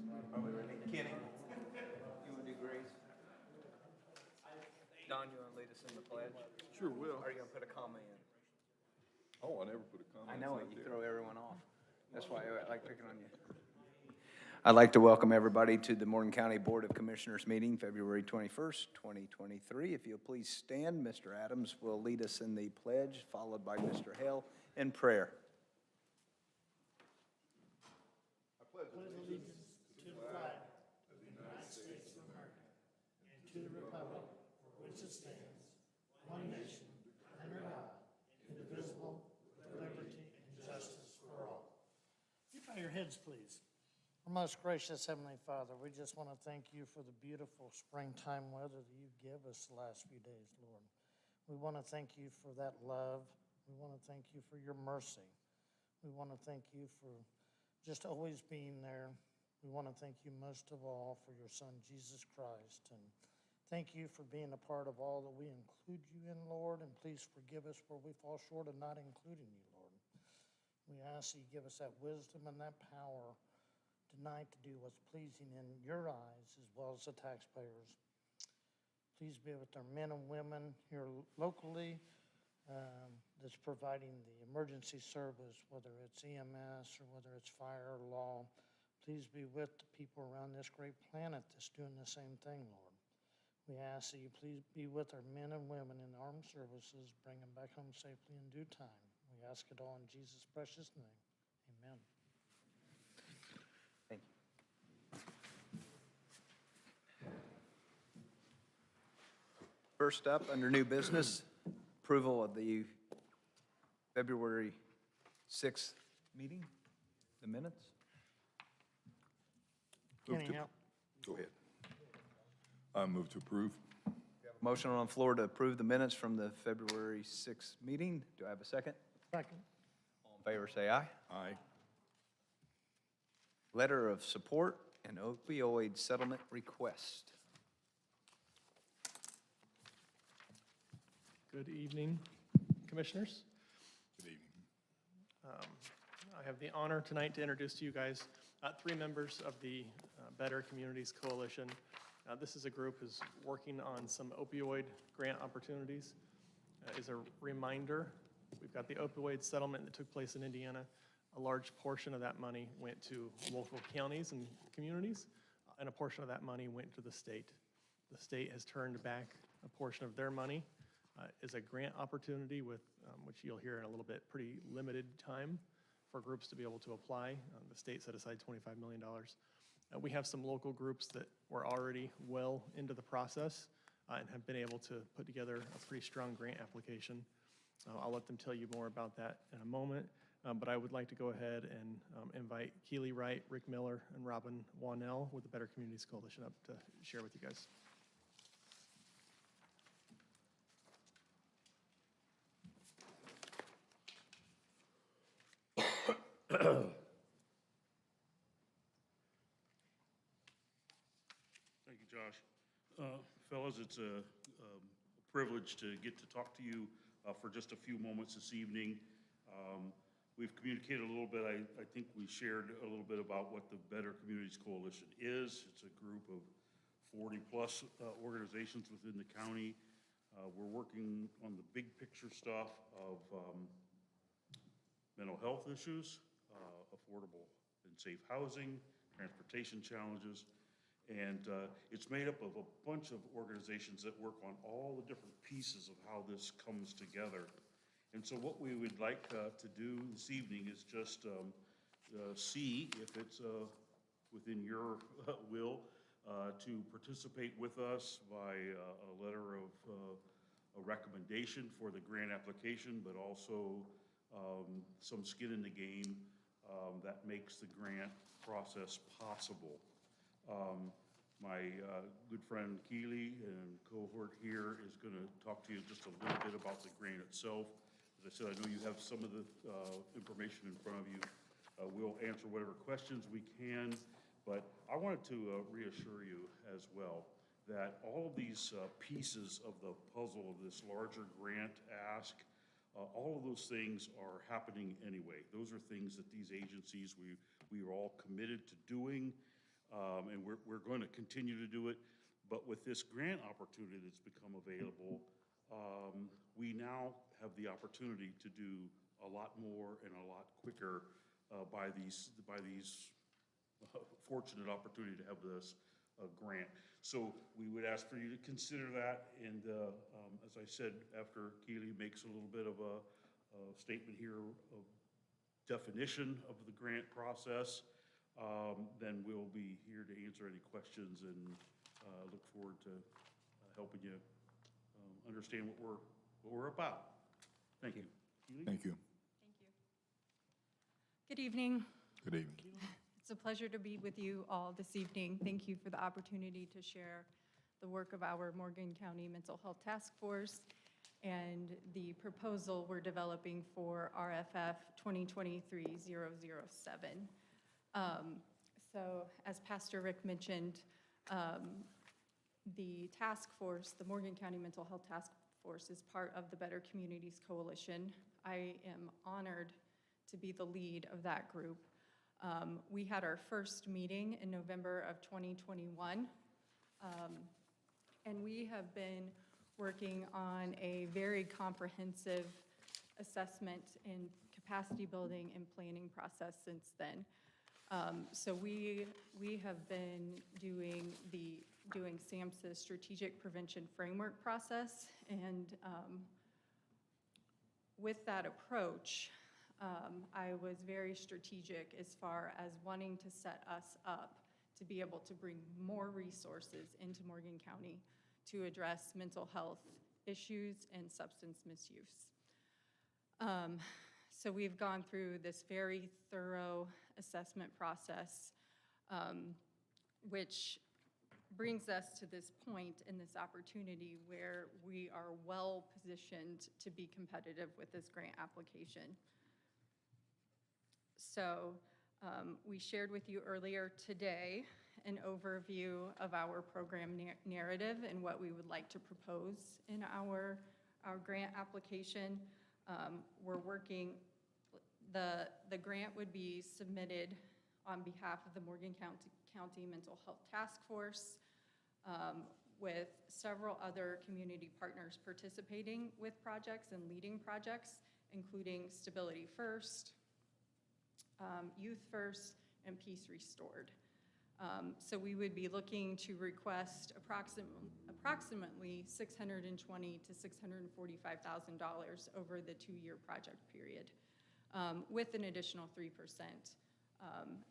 Are we ready? Kenny, you want to do Grace? Don, you want to lead us in the pledge? Sure will. Or are you going to put a comma in? Oh, I never put a comment. I know it, right you there. throw everyone off. That's why I like picking on you. I'd like to welcome everybody to the Morgan County Board of Commissioners meeting, February 21st, 2023. If you'll please stand, Mr. Adams will lead us in the pledge, followed by Mr. Hale in prayer. pledge allegiance to the flag of the United States of America and to the republic for which it stands, one nation, under God, indivisible, with liberty and justice for all. You bow your heads, please. Our most gracious Heavenly Father, we just want to thank you for the beautiful springtime weather that you give us the last few days, Lord. We want to thank you for that love. We want to thank you for your mercy. We want to thank you for just always being there. We want to thank you most of all for your Son, Jesus Christ. And thank you for being a part of all that we include you in, Lord. And please forgive us where we fall short of not including you, Lord. We ask that you give us that wisdom and that power tonight to do what's pleasing in your eyes as well as the taxpayers. Please be with our men and women here locally that's providing the emergency service, whether it's EMS or whether it's fire or law. Please be with the people around this great planet that's doing the same thing, Lord. We ask that you please be with our men and women in the armed services, bring them back home safely in due time. We ask it all in Jesus' precious name. Amen. Thank you. First up, under new business, approval of the February 6th meeting, the minutes. Move Kenny, to- help. Go ahead. I move to approve. Motion on the floor to approve the minutes from the February 6th meeting. Do I have a second? Second. All in favor, say aye. Aye. Letter of support and opioid settlement request. Good evening, Commissioners. Good evening. I have the honor tonight to introduce to you guys three members of the Better Communities Coalition. This is a group who's working on some opioid grant opportunities. As a reminder, we've got the opioid settlement that took place in Indiana. A large portion of that money went to local counties and communities, and a portion of that money went to the state. The state has turned back a portion of their money as a grant opportunity with, which you'll hear in a little bit, pretty limited time for groups to be able to apply. The state set aside $25 million. We have some local groups that were already well into the process and have been able to put together a pretty strong grant application. I'll let them tell you more about that in a moment, but I would like to go ahead and invite Keely Wright, Rick Miller, and Robin Wanell with the Better Communities Coalition up to share with you guys. Thank you, Josh. Fellas, it's a privilege to get to talk to you for just a few moments this evening. We've communicated a little bit. I think we shared a little bit about what the Better Communities Coalition is. It's a group of 40-plus organizations within the county. We're working on the big picture stuff of mental health issues, affordable and safe housing, transportation challenges. And it's made up of a bunch of organizations that work on all the different pieces of how this comes together. And so what we would like to do this evening is just see if it's within your will to participate with us by a letter of a recommendation for the grant application, but also some skin in the game that makes the grant process possible. My good friend Keely and cohort here is going to talk to you just a little bit about the grant itself. As I said, I know you have some of the information in front of you. We'll answer whatever questions we can, but I wanted to reassure you as well that all of these pieces of the puzzle of this larger grant ask, all of those things are happening anyway. Those are things that these agencies, we are all committed to doing. And we're going to continue to do it. But with this grant opportunity that's become available, we now have the opportunity to do a lot more and a lot quicker by these fortunate opportunity to have this grant. So we would ask for you to consider that, and as I said, after Keely makes a little bit of a statement here of definition of the grant process, then we'll be here to answer any questions and look forward to helping you understand what we're about. Thank you. Keely? Thank you. Thank you. Good evening. Good evening. It's a pleasure to be with you all this evening. Thank you for the opportunity to share the work of our Morgan County Mental Health Task Force and the proposal we're developing for RFF 2023-007. So as Pastor Rick mentioned, the task force, the Morgan County Mental Health Task Force, is part of the Better Communities Coalition. I am honored to be the lead of that group. We had our first meeting in November of 2021, and we have been working on a very comprehensive assessment and capacity building and planning process since then. So we have been doing SAMHSA's strategic prevention framework process, and with that approach, I was very strategic as far as wanting to set us up to be able to bring more resources into Morgan County to address mental health issues and substance misuse. So we've gone through this very thorough assessment process, which brings us to this point in this opportunity where we are well positioned to be competitive with this grant application. So we shared with you earlier today an overview of our program narrative and what we would like to propose in our grant application. We're working, the grant would be submitted on behalf of the Morgan County Mental Health Task Force, with several other community partners participating with projects and leading projects, including Stability First, Youth First, and Peace Restored. So we would be looking to request approximately $620,000 to $645,000 over the 2-year project period, with an additional 3%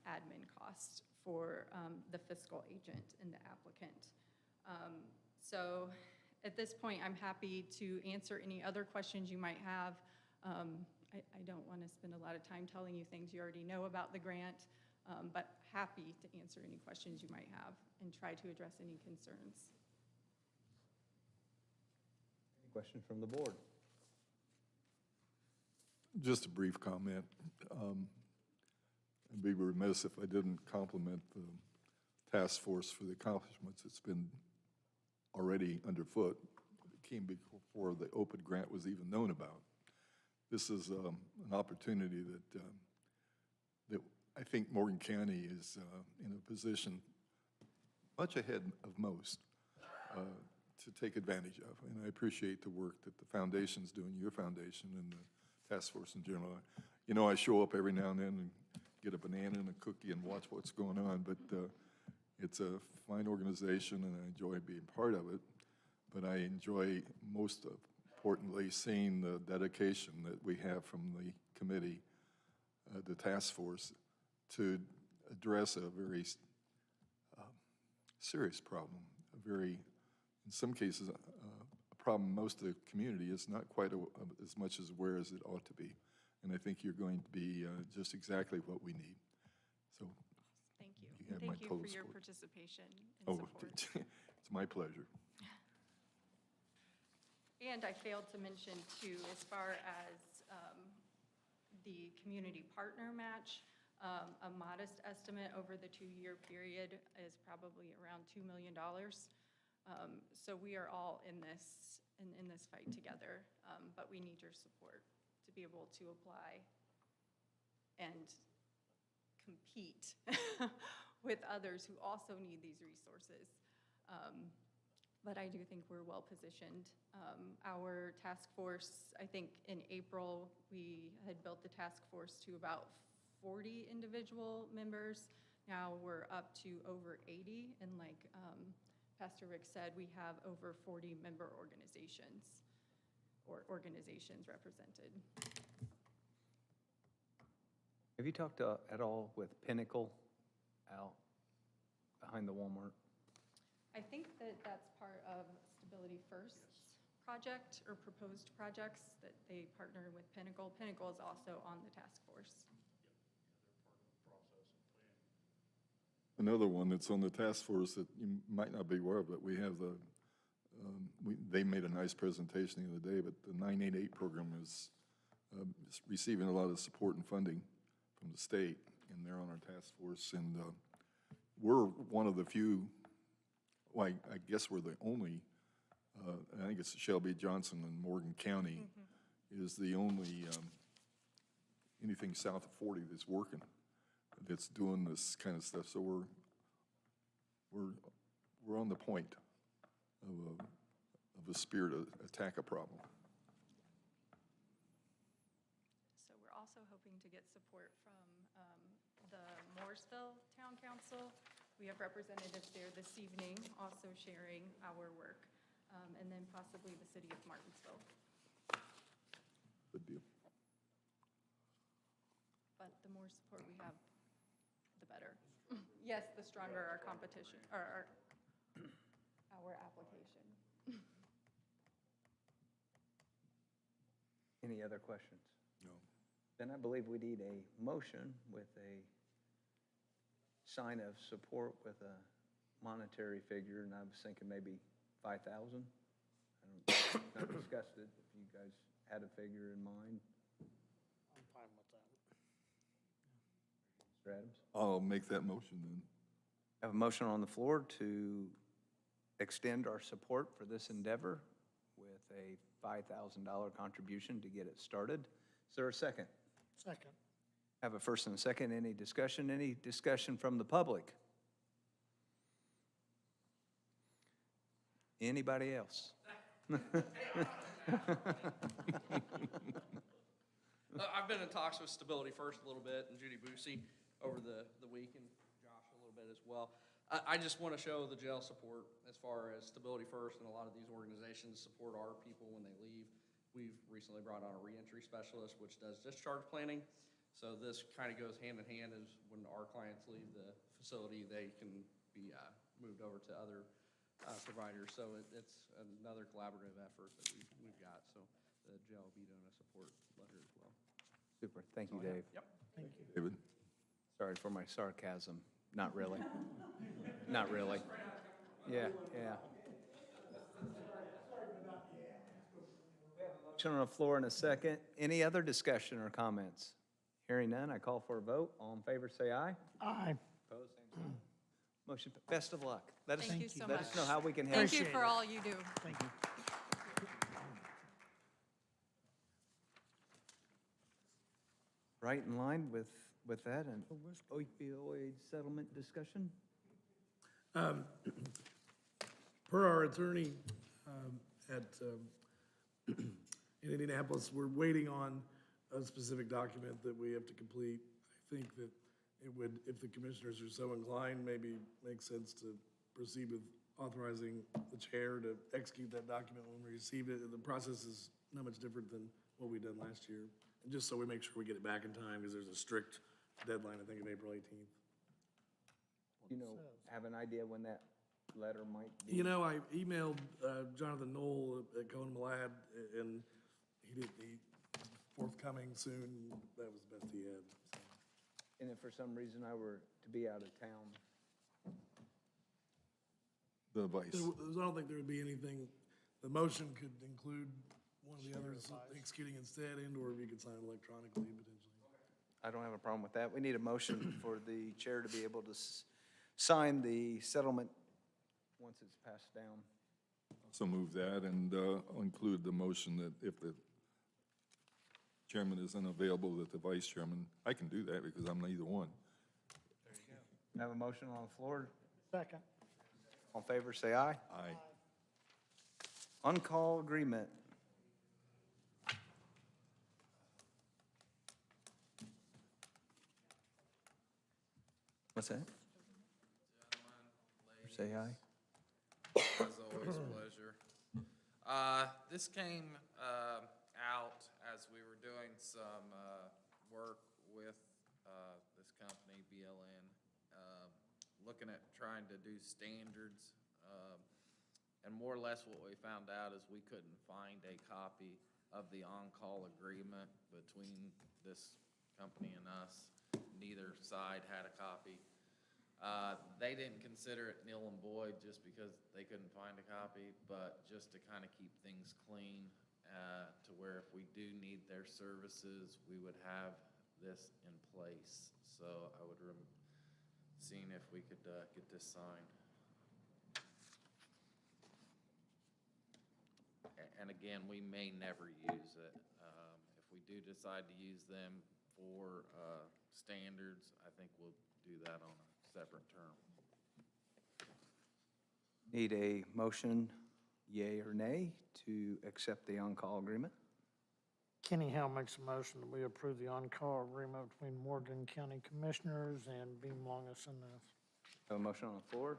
admin cost for the fiscal agent and the applicant. So at this point, I'm happy to answer any other questions you might have. I don't want to spend a lot of time telling you things you already know about the grant, but happy to answer any questions you might have and try to address any concerns. Any questions from the board? Just a brief comment. I'd be remiss if I didn't compliment the task force for the accomplishments it's been already underfoot. It came before the OPID grant was even known about. This is an opportunity that I think Morgan County is in a position much ahead of most to take advantage of. And I appreciate the work that the foundation's doing, your foundation and the task force in general. You know, I show up every now and then and get a banana and a cookie and watch what's going on, but it's a fine organization and I enjoy being part of it. But I enjoy most importantly seeing the dedication that we have from the committee, the task force, to address a very serious problem, in some cases, a problem most of the community is not quite as much as aware as it ought to be. And I think you're going to be just exactly what we need. So Thank you. You have my Thank you total for your support. participation and support. It's my pleasure. And I failed to mention too, as far as the community partner match, a modest estimate over the 2-year period is probably around $2 million. So we are all in this fight together, but we need your support to be able to apply and compete with others who also need these resources. But I do think we're well-positioned. Our task force, I think in April, we had built the task force to about 40 individual members. Now we're up to over 80, and like Pastor Rick said, we have over 40 member organizations or organizations represented. Have you talked at all with Pinnacle out behind the Walmart? I think that that's part of Stability First's project or proposed projects that they partner with Pinnacle. Pinnacle is also on the task force. Another one that's on the task force that you might not be aware of, but we have they made a nice presentation the other day, but the 988 program is receiving a lot of support and funding from the state, and they're on our task force, and we're one of the few, well, I guess we're the only, I think it's Shelby Johnson in Morgan County is the only, anything south of 40 that's working, that's doing this kind of stuff. So we're on the point of a spirit to attack a problem. So we're also hoping to get support from the Mooresville Town Council. We have representatives there this evening also sharing our work, and then possibly the city of Martinsville. Good deal. But the more support we have, the better. Yes, the stronger our competition, or our application. Any other questions? No. Then I believe we need a motion with a sign of support with a monetary figure, and I was thinking maybe 5,000. I discussed it, if you guys had a figure in mind. I'm fine with that. Mr. Adams? I'll make that motion then. I have a motion on the floor to extend our support for this endeavor with a $5,000 contribution to get it started. Is there a second? Second. I have a first and a second. Any discussion? Any discussion from the public? Anybody else? I've been in talks with Stability First a little bit and Judy Boosie over the week, and Josh a little bit as well. I just want to show the jail support as far as Stability First, and a lot of these organizations support our people when they leave. We've recently brought on a reentry specialist, which does discharge planning. So this kind of goes hand in hand as when our clients leave the facility, they can be moved over to other providers. So it's another collaborative effort that we've got. So the jail will be doing a support letter as well. Super. Thank you, Dave. Yep. Thank you. David? Sorry for my sarcasm. Not really. Not really. Yeah, yeah. Motion on the floor in a second. Any other discussion or comments? Hearing none, I call for a vote. All in favor, say aye. Aye. Opposed, same sign. Motion, best of luck. Let us, Thank you so let us much. know how we can help. Thank you Appreciate for it. all you do. Thank you. Right in line with that and opioid settlement discussion. Per our attorney in Indianapolis, we're waiting on a specific document that we have to complete. I think that it would, if the commissioners are so inclined, maybe make sense to proceed with authorizing the chair to execute that document when we receive it. The process is not much different than what we did last year. And just so we make sure we get it back in time, because there's a strict deadline, I think, of April 18th. You know, have an idea when that letter might be? You know, I emailed Jonathan Knoll at Cohen Malad, and he forthcoming soon. That was the best he had. So. And if for some reason I were to be out of town, The vice. I don't think there would be anything, the motion could include one of the others executing instead, and/or you could sign it electronically potentially. I don't have a problem with that. We need a motion for the chair to be able to sign the settlement once it's passed down. So move that, and I'll include the motion that if the chairman is unavailable, that the vice chairman, I can do that because I'm neither one. Have a motion on the floor. Second. All in favor, say aye. Aye. On-call agreement. What's that? Say aye. As always, pleasure. This came out as we were doing some work with this company, BLN, looking at trying to do standards. And more or less what we found out is we couldn't find a copy of the on-call agreement between this company and us. Neither side had a copy. They didn't consider it null and void just because they couldn't find a copy, but just to kind of keep things clean, to where if we do need their services, we would have this in place. So I would seeing if we could get this signed. And again, we may never use it. If we do decide to use them for standards, I think we'll do that on a separate term. Need a motion, yea or nay, to accept the on-call agreement? Kenny Howe makes a motion that we approve the on-call agreement between Morgan County Commissioners and Beam Longus and us. Have a motion on the floor?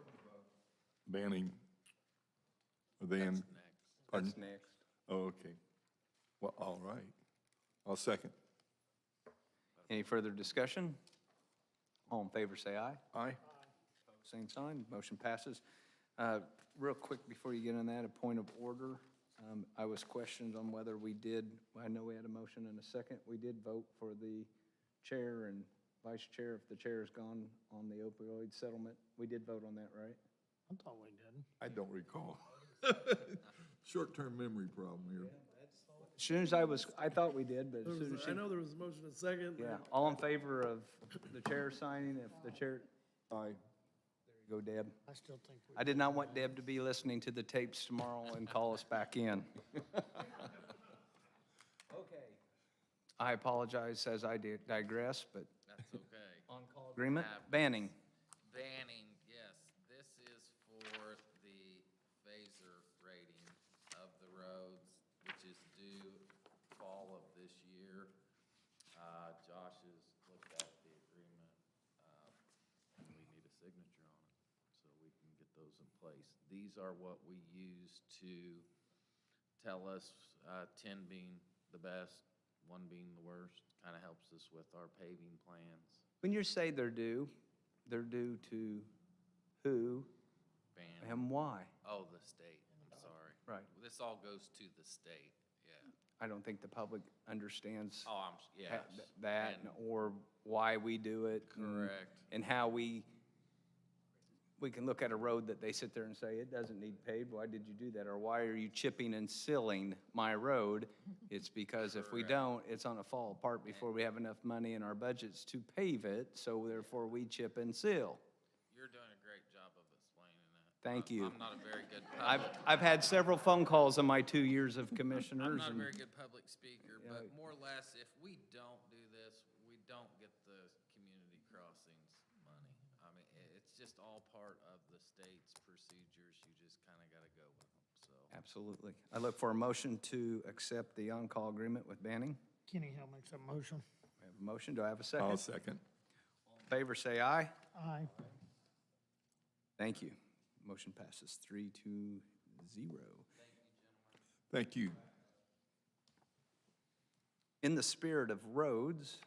Banning, are they in? Next. Pardon? That's next. Oh, okay. Well, all right. I'll second. Any further discussion? All in favor, say aye. Aye. Same sign, motion passes. Real quick, before you get on that, a point of order. I was questioned on whether we did, I know we had a motion and a second. We did vote for the chair and vice chair, if the chair is gone on the opioid settlement. We did vote on that, right? I thought we did. I don't recall. Short-term memory problem here. As soon as I thought we did, but as soon as she, I know there was a motion and a second. yeah, all in favor of the chair signing, if the chair, Aye. there you go, Deb. I still think we. I did not want Deb to be listening to the tapes tomorrow and call us back in. Okay. I apologize as I digress, but That's okay. on-call agreement, banning. Banning, yes. This is for the phaser rating of the roads, which is due fall of this year. Josh has looked at the agreement, and we need a signature on it, so we can get those in place. These are what we use to tell us, 10 being the best, 1 being the worst, kind of helps us with our paving plans. When you say they're due to who Banning. and why? Oh, the state, I'm sorry. Right. This all goes to the state, yeah. I don't think the public understands Oh, yes. that And- or why we do it. Correct. And how we can look at a road that they sit there and say, it doesn't need paved, why did you do that? Or why are you chipping and sealing my road? It's because if we Correct. don't, it's gonna fall apart before we have enough money in our budgets to pave it, so therefore we chip and seal. You're doing a great job of explaining that. Thank you. I'm not a very good I've had several phone calls in my 2 years of commissioners. I'm not a and- very good public speaker, Yeah. but more or less, if we don't do this, we don't get the community crossings money. I mean, it's just all part of the state's procedures. You just kind of got to go with them, so. Absolutely. I look for a motion to accept the on-call agreement with Banning. Kenny Howe makes that motion. We have a motion. Do I have a I'll second? second. All in favor, say aye. Aye. Thank you. Motion passes 3-0. Thank you. In the spirit of roads,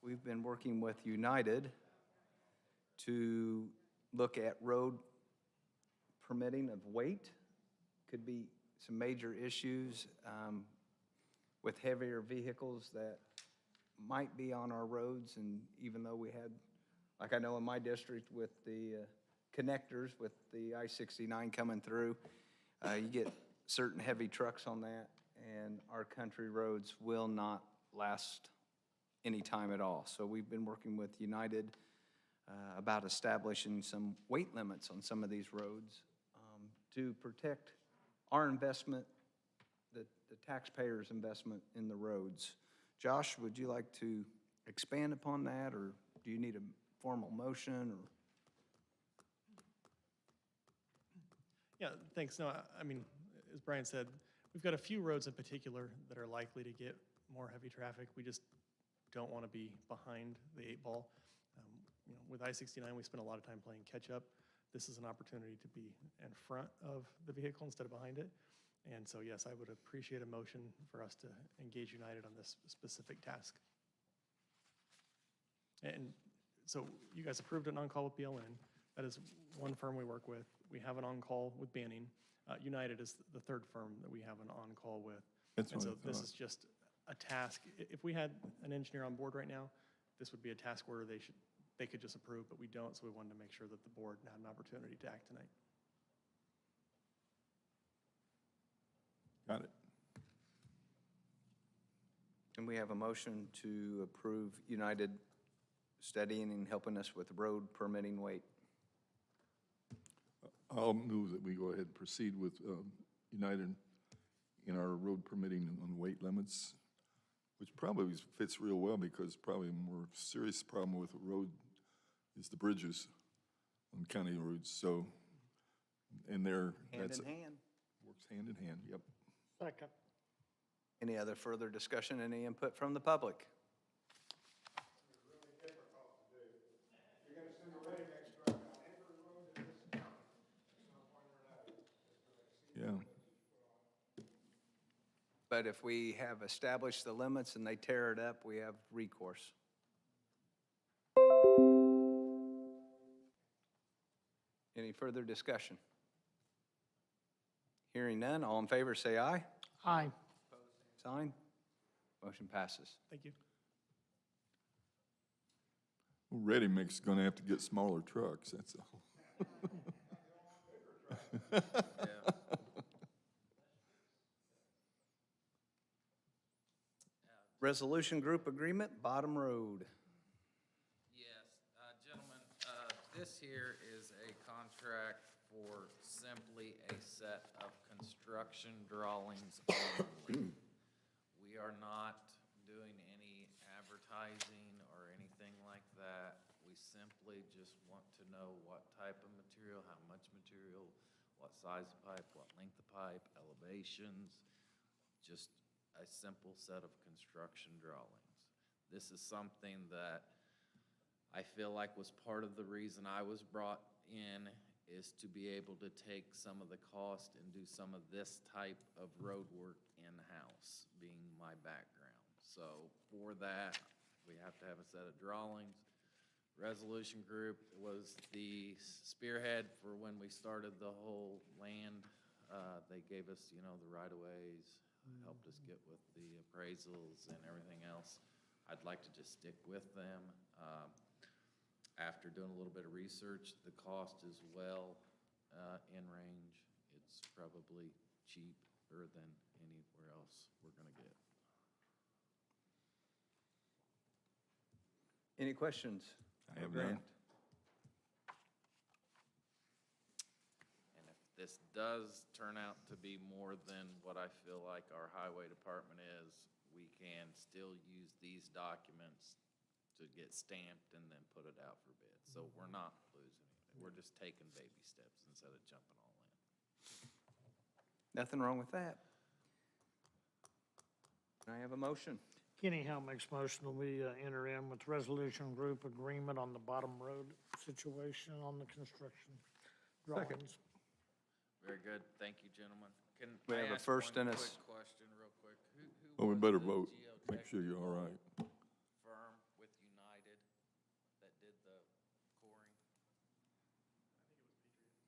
we've been working with United to look at road permitting of weight. Could be some major issues with heavier vehicles that might be on our roads. And even though we had, like I know in my district with the connectors, with the I-69 coming through, you get certain heavy trucks on that, and our country roads will not last any time at all. So we've been working with United about establishing some weight limits on some of these roads to protect our investment, the taxpayers' investment in the roads. Josh, would you like to expand upon that, or do you need a formal motion, or? Yeah, thanks. No, I mean, as Brian said, we've got a few roads in particular that are likely to get more heavy traffic. We just don't want to be behind the eight ball. You know, with I-69, we spend a lot of time playing catch-up. This is an opportunity to be in front of the vehicle instead of behind it. And so, yes, I would appreciate a motion for us to engage United on this specific task. And so you guys approved an on-call with BLN. That is one firm we work with. We have an on-call with Banning. United is the third firm that we have an on-call with. That's And what so I this thought. is just a task. If we had an engineer on board right now, this would be a task order they could just approve, but we don't, so we wanted to make sure that the board had an opportunity to act tonight. Got it. And we have a motion to approve United studying and helping us with road permitting weight. I'll move that we go ahead and proceed with United in our road permitting on weight limits, which probably fits real well because probably a more serious problem with the road is the bridges on county roads. So, and they're, Hand that's, in hand. works hand in hand, yep. Second. Any other further discussion, any input from the public? Yeah, But if we have established the limits and they tear it up, we have recourse. Any further discussion? Hearing none, all in favor say aye. Aye. Sign. Motion passes. Thank you. well, Ready Mix is gonna have to get smaller trucks, that's all. Yeah. Resolution Group Agreement, Bottom Road. Yes, gentlemen, this here is a contract for simply a set of construction drawings only. We are not doing any advertising or anything like that. We simply just want to know what type of material, how much material, what size of pipe, what length of pipe, elevations, just a simple set of construction drawings. This is something that I feel like was part of the reason I was brought in, is to be able to take some of the cost and do some of this type of road work in-house, being my background. So for that, we have to have a set of drawings. Resolution Group was the spearhead for when we started the whole land. They gave us, you know, the right-of-ways, helped us get with the appraisals and everything else. I'd like to just stick with them. After doing a little bit of research, the cost is well in range. It's probably cheaper than anywhere else we're gonna get. Any questions? I have Grant? none. And if this does turn out to be more than what I feel like our highway department is, we can still use these documents to get stamped and then put it out for bid. So we're not losing anything. We're just taking baby steps instead of jumping all in. Nothing wrong with that. Can I have a motion? Kenny Howe makes motion that we enter in with Resolution Group Agreement on the Bottom Road situation on the construction drawings. Very good. Thank you, gentlemen. Can We I have a ask first one and a quick s- question real quick? Who Well, we was better the vote, make sure you're all right. firm with United that did the coring?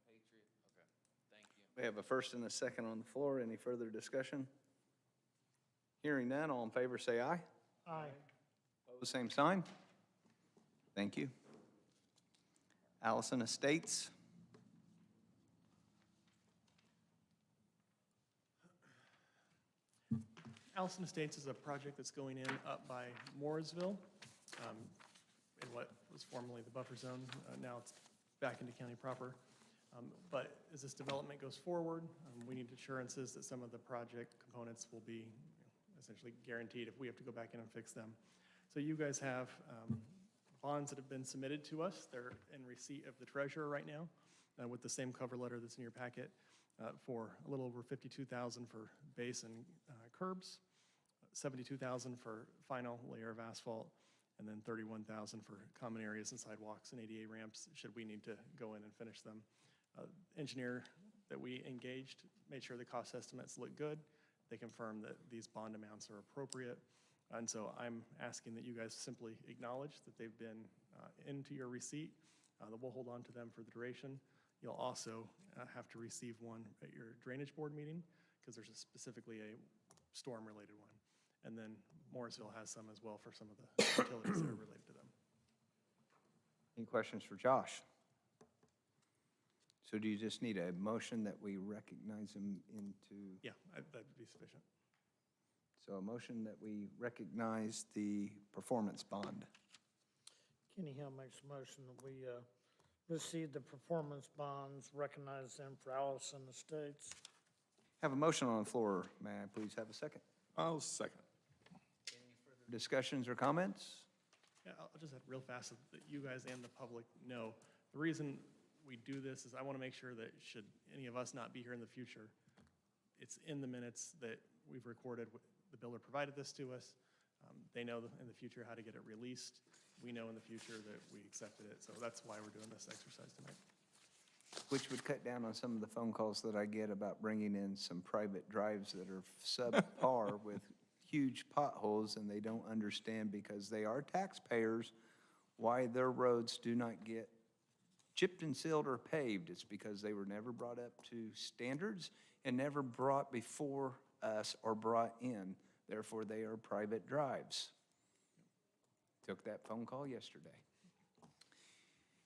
Patriot, okay, thank you. We have a first and a second on the floor. Any further discussion? Hearing none, all in favor say aye. Aye. Opposed, same sign. Thank you. Allison Estates. Allison Estates is a project that's going in up by Mooresville, in what was formerly the buffer zone. Now it's back into county proper. But as this development goes forward, we need assurances that some of the project components will be essentially guaranteed if we have to go back in and fix them. So you guys have bonds that have been submitted to us. They're in receipt of the treasurer right now with the same cover letter that's in your packet. for a little over $52,000 for base and curbs, $72,000 for final layer of asphalt, and then $31,000 for common areas and sidewalks and ADA ramps, should we need to go in and finish them. Engineer that we engaged made sure the cost estimates look good. They confirmed that these bond amounts are appropriate. And so I'm asking that you guys simply acknowledge that they've been into your receipt, that we'll hold on to them for the duration. You'll also have to receive one at your drainage board meeting, because there's specifically a storm-related one. And then Morrisville has some as well for some of the utilities that are related to them. Any questions for Josh? So do you just need a motion that we recognize him into? Yeah, that'd be sufficient. So a motion that we recognize the performance bond. Kenny Hill makes a motion that we receive the performance bonds, recognize them for Allison Estates. Have a motion on the floor. May I please have a second? I'll second. Discussions or comments? Yeah, I'll just add real fast so that you guys and the public know. The reason we do this is I want to make sure that should any of us not be here in the future, it's in the minutes that we've recorded. The builder provided this to us. They know in the future how to get it released. We know in the future that we accepted it. So that's why we're doing this exercise tonight. Which would cut down on some of the phone calls that I get about bringing in some private drives that are subpar with huge potholes, and they don't understand, because they are taxpayers, why their roads do not get chipped and sealed or paved. It's because they were never brought up to standards and never brought before us or brought in. Therefore, they are private drives. Took that phone call yesterday.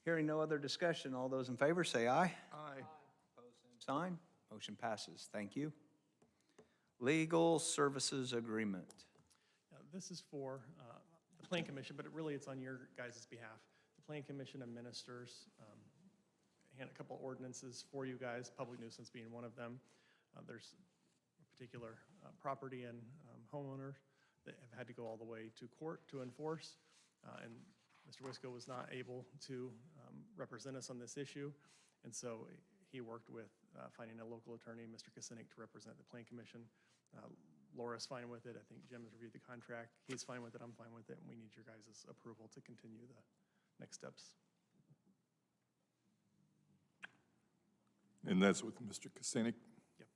Hearing no other discussion, all those in favor say aye. Aye. Opposed, same sign. Motion passes. Thank you. Legal Services Agreement. This is for the Plan Commission, but it's on your guys' behalf. The Plan Commission administers a couple ordinances for you guys, public nuisance being one of them. There's a particular property and homeowner that have had to go all the way to court to enforce, and Mr. Wisco was not able to represent us on this issue, and so he worked with finding a local attorney, Mr. Kucinich, to represent the Plan Commission. Laura's fine with it. I think Jim has reviewed the contract. He's fine with it. I'm fine with it. And we need your guys' approval to continue the next steps. And that's with Mr. Kucinich? Yep.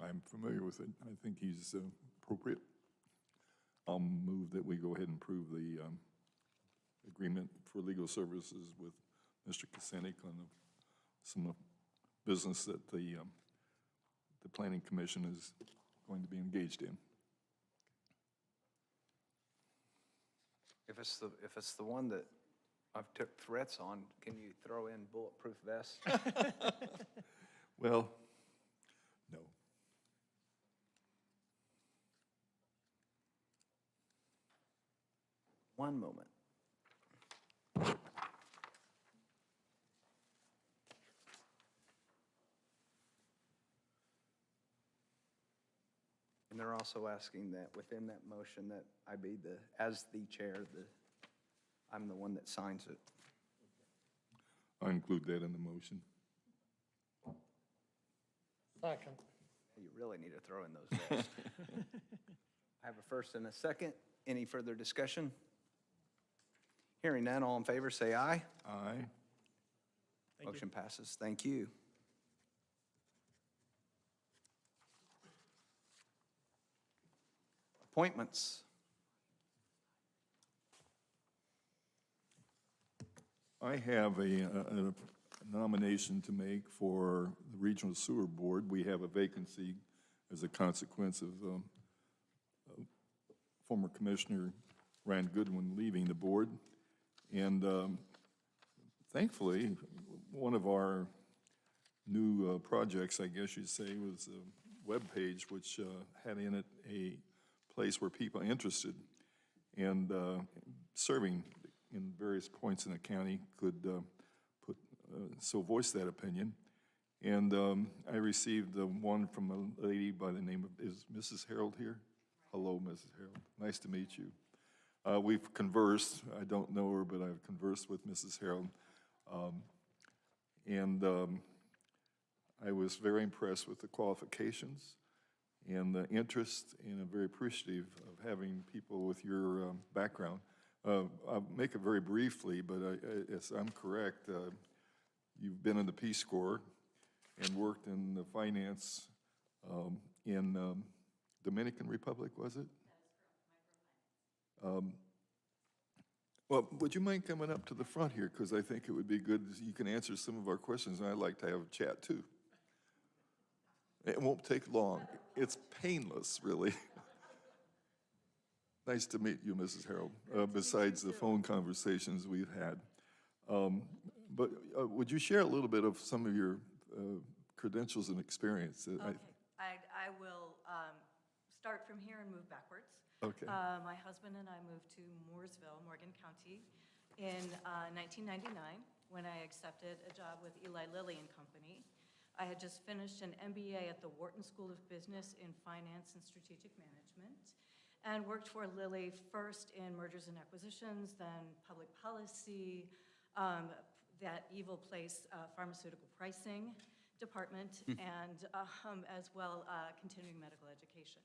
I'm familiar with it. I think he's appropriate. I'll move that we go ahead and approve the agreement for legal services with Mr. Kucinich on some business that the Planning Commission is going to be engaged in. If it's the one that I've took threats on, can you throw in bulletproof vests? Well, no. One moment. And they're also asking that within that motion that I be as the chair, I'm the one that signs it. I include that in the motion. Second. You really need to throw in those vests. I have a first and a second. Any further discussion? Hearing none, all in favor say aye. Aye. Thank you. Motion passes. Thank you. Appointments. I have a nomination to make for the Regional Sewer Board. We have a vacancy as a consequence of former Commissioner Rand Goodwin leaving the board. And thankfully, one of our new projects, I guess you'd say, was a webpage which had in it a place where people interested in serving in various points in the county could voice that opinion. And I received one from a lady by the name of, is Mrs. Harold here? Hello, Mrs. Harold. Nice to meet you. We've conversed. I don't know her, but I've conversed with Mrs. Harold. I was very impressed with the qualifications and the interest, and I'm very appreciative of having people with your background. I'll make it very briefly, but if I'm correct, you've been in the Peace Corps and worked in the finance in Dominican Republic, was it? Well, would you mind coming up to the front here? Because I think it would be good, you can answer some of our questions, and I'd like to have a chat too. It won't take long. It's painless, really. Nice to meet you, Mrs. Harold, besides the phone conversations we've had. But would you share a little bit of some of your credentials and experience? Okay, I will start from here and move backwards. Okay. My husband and I moved to Mooresville, Morgan County, in 1999, when I accepted a job with Eli Lilly and Company. I had just finished an MBA at the Wharton School of Business in Finance and Strategic Management, and worked for Lilly first in mergers and acquisitions, then public policy, that evil place, pharmaceutical pricing department, and as well continuing medical education.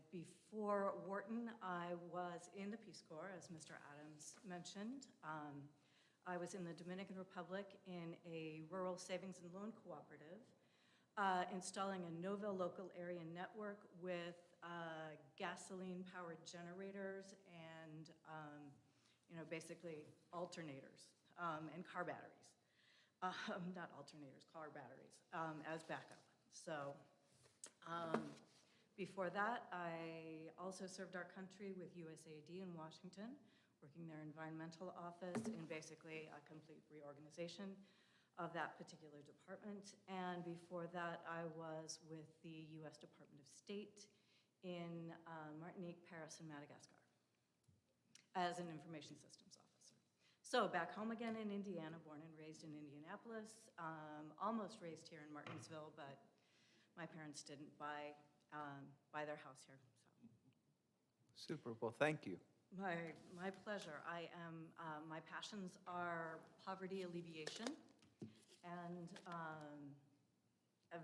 Before Wharton, I was in the Peace Corps, as Mr. Adams mentioned. I was in the Dominican Republic in a rural savings and loan cooperative, installing a Novell local area network with gasoline-powered generators and, basically alternators and car batteries. Not alternators, car batteries as backup. So before that, I also served our country with USAID in Washington, working their environmental office in basically a complete reorganization of that particular department. And before that, I was with the U.S. Department of State in Martinique, Paris, and Madagascar as an information systems officer. So back home again in Indiana, born and raised in Indianapolis, almost raised here in Martinsville, but my parents didn't buy their house here. So. Super. Well, thank you. My pleasure. My passions are poverty alleviation and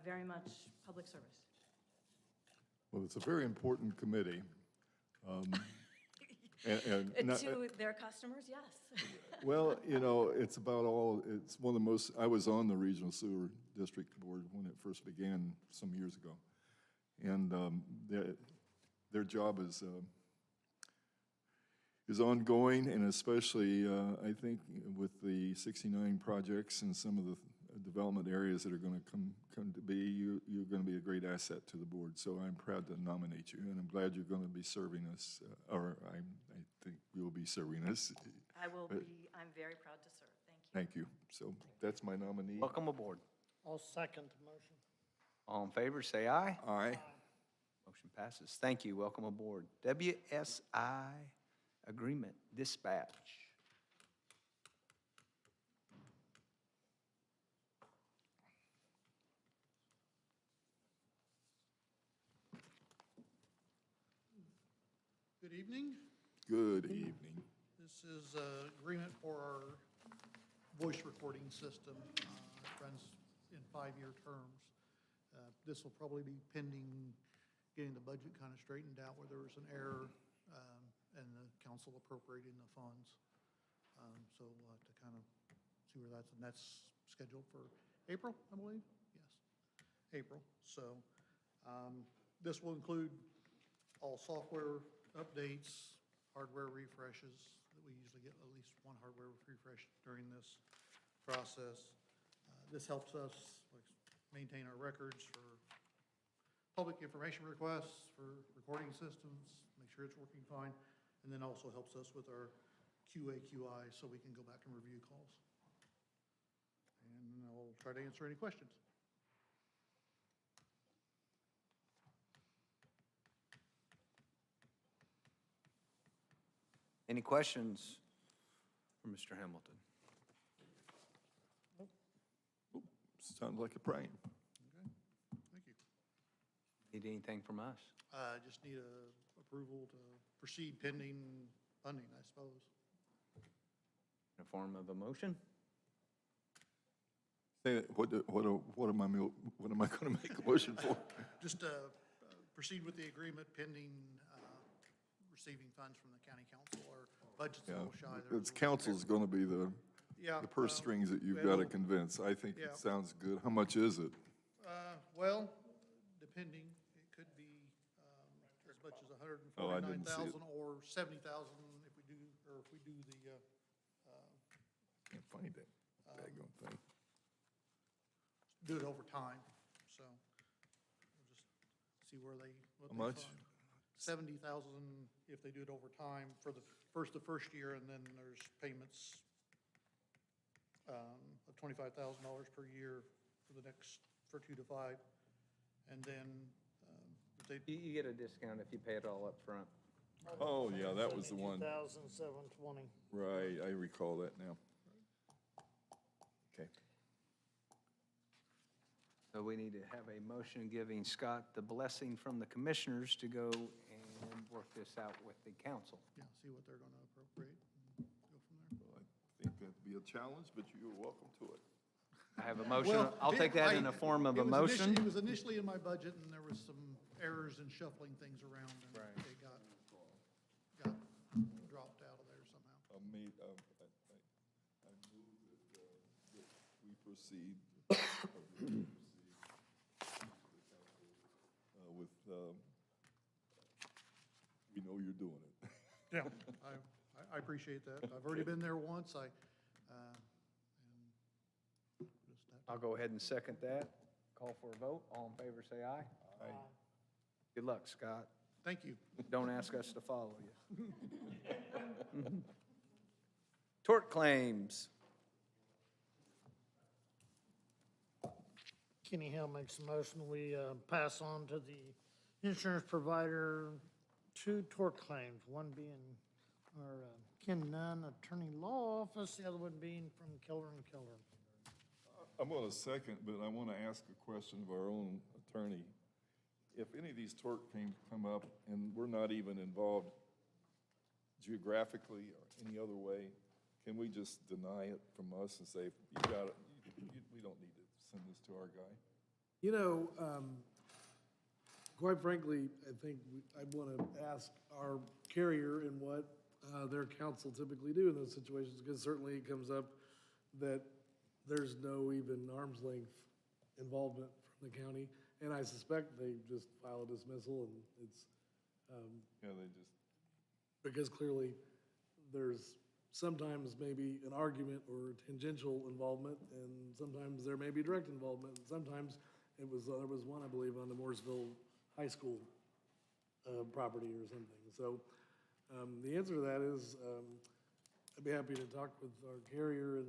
very much public service. Well, it's a very important committee. To their customers, yes. Well, it's about it's one of the most, I was on the Regional Sewer District Board when it first began some years ago. And their job is ongoing, and especially, I think, with the 69 projects and some of the development areas that are going to come to be, you're going to be a great asset to the board. So I'm proud to nominate you, and I'm glad you're going to be serving us, or I think you'll be serving us. I will be. I'm very proud to serve. Thank you. Thank you. So that's my nominee. Welcome aboard. I'll second the motion. All in favor, say aye. Aye. Motion passes. Thank you. Welcome aboard. WSI Agreement Dispatch. Good evening. Good evening. This is an agreement for our voice recording system. It runs in 5-year terms. This will probably be pending getting the budget kind of straightened out where there was an error and the council appropriating the funds. So we'll have to kind of see where and that's scheduled for April, I believe? Yes, April. So this will include all software updates, hardware refreshes. We usually get at least one hardware refresh during this process. This helps us maintain our records for public information requests, for recording systems, make sure it's working fine, and then also helps us with our QA/QI so we can go back and review calls. And I'll try to answer any questions. Any questions for Mr. Hamilton? Sounds like a plan. Okay, thank you. Need anything from us? Just need approval to proceed pending funding, I suppose. In the form of a motion? Say, what am I going to make a motion for? Just proceed with the agreement pending receiving funds from the county council. Our budget's a Yeah, little shy. There's it's a little- council's going to be Yeah, the purse strings that you've well, got to convince. I think yeah. it sounds good. How much is it? Well, depending, it could be as much as Oh, I didn't see it. 149,000 or 70,000 if we do, or if we do the, Can't find that daggone thing. do it over time, so we'll just see where they, what How they much? fund. 70,000 if they do it over time for the first year, and then there's payments of $25,000 per year for the next, for 2 to 5. And then if they, You get a discount if you pay it all up front. Oh, yeah, that was the one. 72,720. Right, I recall that now. Okay. So we need to have a motion giving Scott the blessing from the commissioners to go and work this out with the council. yeah, see what they're going to appropriate and go from there. Well, I think that'd be a challenge, but you're welcome to it. I have a motion. Well, I'll take that in the form of a motion. It was initially in my budget, and there was some errors in shuffling things around, and Right. it got dropped out of there somehow. I move that we proceed with, we know you're doing it. Yeah. I appreciate that. I've already been there once, and just have to- I'll go ahead and second that. Call for a vote. All in favor, say aye. Aye. Good luck, Scott. Thank you. Don't ask us to follow you. Tort claims. Kenny Hill makes a motion, we pass on to the insurance provider two tort claims, one being our Ken Nunn Attorney Law Office, the other one being from Keller and Keller. I'm going to second, but I want to ask a question of our own attorney. If any of these tort claims come up and we're not even involved geographically or any other way, can we just deny it from us and say, you got it, we don't need to send this to our guy? You know, quite frankly, I think I'd want to ask our carrier and what their counsel typically do in those situations, because certainly it comes up that there's no even arm's length involvement from the county, and I suspect they just file a dismissal, and it's, Yeah, they just, because clearly there's sometimes maybe an argument or tangential involvement, and sometimes there may be direct involvement, and sometimes there was one, I believe, on the Mooresville High School property or something. So the answer to that is, I'd be happy to talk with our carrier and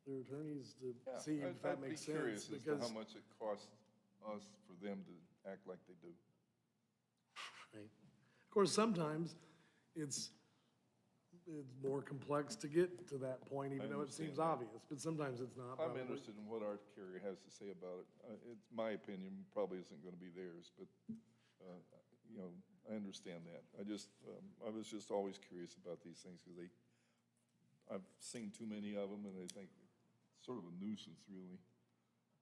their attorneys to see if that makes sense. I'd be curious as to because- how much it costs us for them to act like they do. Right. Of course, sometimes it's more complex to get to that point, even though it seems obvious, but sometimes it's not. I'm probably. interested in what our carrier has to say about it. It's my opinion, probably isn't going to be theirs, but, you know, I understand that. I was just always curious about these things because I've seen too many of them and I think it's sort of a nuisance, really.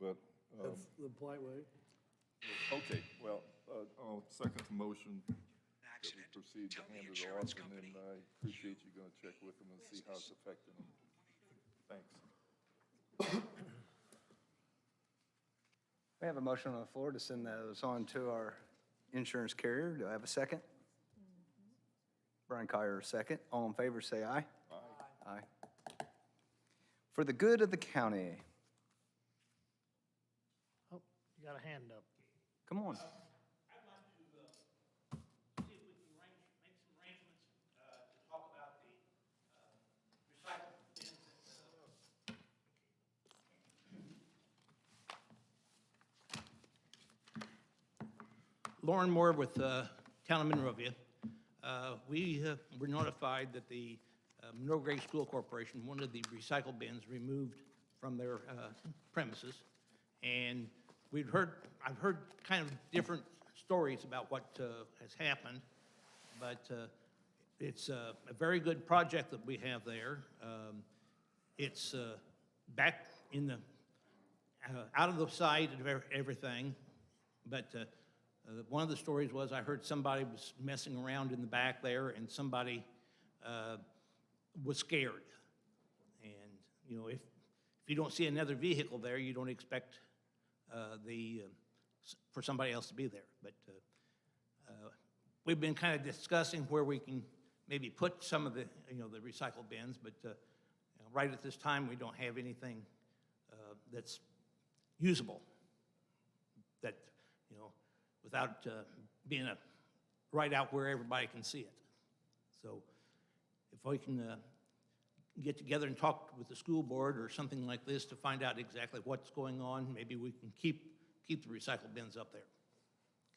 But, That's the polite way. okay, well, I'll second the motion that we proceed to hand it off, and then I appreciate you going to check with them and see how it's affecting them. Thanks. We have a motion on the floor to send those on to our insurance carrier. Do I have a second? Brian Kyer, second. All in favor, say aye. Aye. Aye. For the good of the county. Oh, you got a hand up. Come on. I'd like to see if we can make some arrangements to talk about the recycling bins Lauren Moore with Town of Monrovia. We were notified that the Monroe Gray School Corporation wanted the recycle bins removed from their premises. And I've heard kind of different stories about what has happened, but it's a very good project that we have there. It's back in the out of the sight of everything, but one of the stories was I heard somebody was messing around in the back there, and somebody was scared. And, you know, if you don't see another vehicle there, you don't expect for somebody else to be there. But we've been kind of discussing where we can maybe put some of the, the recycle bins, but right at this time, we don't have anything that's usable, that, without being right out where everybody can see it. So if we can get together and talk with the school board or something like this to find out exactly what's going on, maybe we can keep the recycle bins up there.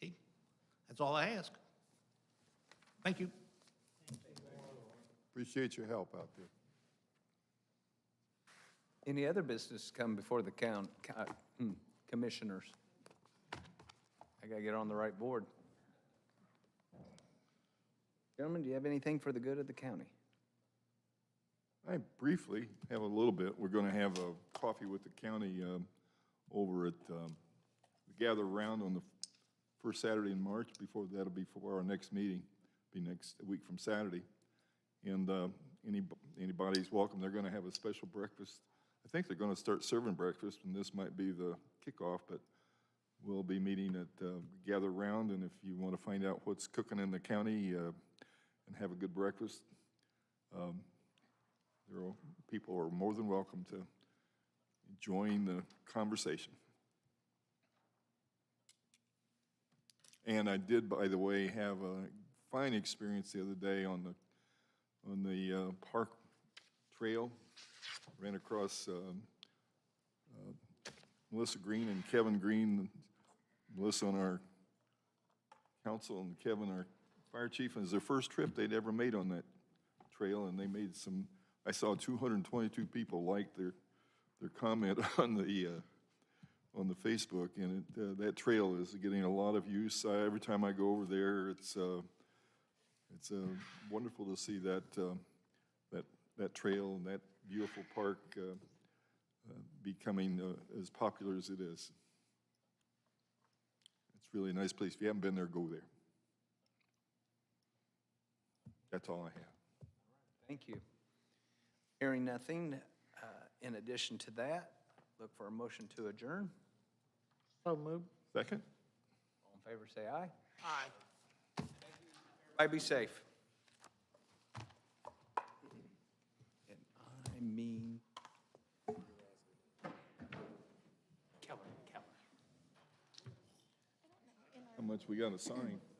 Okay? That's all I ask. Thank you. Appreciate your help out there. Any other business come before the commissioners? I gotta get on the right board. Gentlemen, do you have anything for the good of the county? I briefly have a little bit. We're going to have a coffee with the county over at the Gather Round on the first Saturday in March. That'll be for our next meeting, be next week from Saturday. And anybody's welcome. They're going to have a special breakfast. I think they're going to start serving breakfast, and this might be the kickoff, but we'll be meeting at Gather Round, and if you want to find out what's cooking in the county and have a good breakfast, people are more than welcome to join the conversation. And I did, by the way, have a fine experience the other day on the park trail. Ran across Melissa Green and Kevin Green. Melissa on our council and Kevin our fire chief. And it was their first trip they'd ever made on that trail, and they made some. I saw 222 people like their comment on the Facebook, and that trail is getting a lot of use. Every time I go over there, it's wonderful to see that trail and that beautiful park becoming as popular as it is. It's really a nice place. If you haven't been there, go there. That's all I have. Thank you. Hearing nothing, in addition to that, look for a motion to adjourn. So moved. Second? All in favor, say aye. Aye. Everybody be safe. And I mean... How much we got to sign?